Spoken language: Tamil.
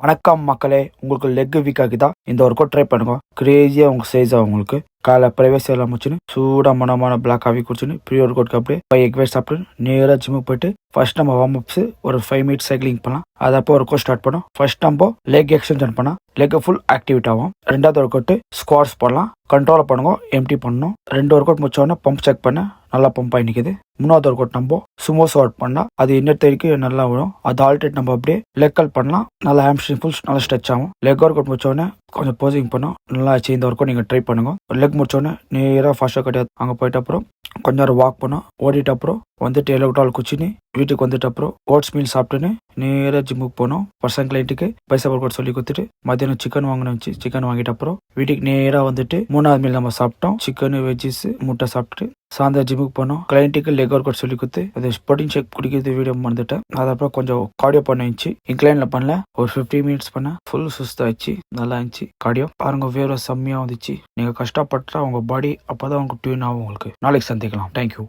வணக்கம் மக்களே, உங்களுக்கு லெக் வீக் ஆகிதா? இந்த ஒர்க் அவுட் ட்ரை பண்ணுங்க. கிரேசியா உங்க சைஸ் ஆகும். உங்களுக்கு காலை பிரைவேசி எல்லாம் முடிச்சுன்னு சூடா மனமான பிளாக் காஃபி குடிச்சுன்னு ப்ரீ ஒர்க் அவுட்க்கு அப்படியே 5 எக் வேஸ்ட் சாப்பிட்டு நேராக ஜிம்முக்கு போயிட்டு ஃபர்ஸ்ட் நம்ம வார்ம் அப்ஸ் ஒரு 5 மினிட்ஸ் சைக்கிளிங் பண்ணலாம். அது அப்போ ஒர்க் அவுட் ஸ்டார்ட் பண்ணோம். ஃபர்ஸ்ட் நம்ம லெக் எக்ஸ்டென்ஷன் பண்ணால் லெக் ஃபுல் ஆக்டிவேட் ஆகும். ரெண்டாவது ஒர்க் அவுட் ஸ்குவாட்ஸ் பண்ணலாம். கண்ட்ரோல் பண்ணுங்க, எம்டி பண்ணணும். 2 ஒர்க் அவுட் முடிச்சோடனே பம்ப் செக் பண்ண நல்லா பம்ப் ஆகி நிற்குது. 3வது ஒர்க் அவுட் நம்ம சுமோ ஸ்குவாட் பண்ணால் அது இன்னர் தேடிக்கு நல்லா வரும். அது ஆல்டர்னேட் நம்ம அப்படியே லெக் கல் பண்ணலாம். நல்லா ஹாம்ஸ்ட்ரிங் ஃபுல் நல்லா ஸ்ட்ரெச் ஆகும். லெக் ஒர்க் அவுட் முடிச்சோடனே கொஞ்சம் போசிங் பண்ணோம். நல்லா ஆச்சு. இந்த ஒர்க் நீங்கள் ட்ரை பண்ணுங்க. லெக் முடிச்சோடனே நேராக ஃபாஸ்ட்டாக கிடையாது. அங்கே போயிட்ட அப்புறம் கொஞ்ச நேரம் வாக் பண்ணோம். ஓடிட்டு அப்புறம் வந்துட்டு எலக்ட்ரால் குச்சின்னு வீட்டுக்கு வந்துட்டு அப்புறம் ஓட்ஸ் மீல் சாப்பிட்டுன்னு நேராக ஜிம்முக்கு போனோம். பர்சன் கிளைண்ட்டுக்கு பைசா ஒர்க் அவுட் சொல்லி கொடுத்துட்டு மத்தியானம் சிக்கன் வாங்கணும். சிக்கன் வாங்கிட்ட அப்புறம் வீட்டுக்கு நேராக வந்துட்டு 3வது மீல் நம்ம சாப்பிட்டோம். சிக்கன் வெஜ்ஜஸ் முட்டை சாப்பிட்டுட்டு சாயந்தரம் ஜிம்முக்கு போனோம். கிளைண்ட்டுக்கு லெக் ஒர்க் அவுட் சொல்லி கொடுத்து அது ப்ரோட்டீன் ஷேக் குடிக்கிறது வீடியோ வந்துட்டேன். அதுக்கப்புறம் கொஞ்சம் கார்டியோ பண்ணிச்சு. இன்க்ளைனில் பண்ணல, ஒரு 15 மினிட்ஸ் பண்ண ஃபுல் சுஸ்தாச்சு. நல்லா இருந்துச்சு கார்டியோ. பாருங்க, வேர்வை செம்மையாக வந்துச்சு. நீங்கள் கஷ்டப்பட்டா உங்கள் பாடி அப்போ தான் உங்களுக்கு டியூன் ஆகும். உங்களுக்கு நாளைக்கு சந்திக்கலாம். தேங்க்யூ.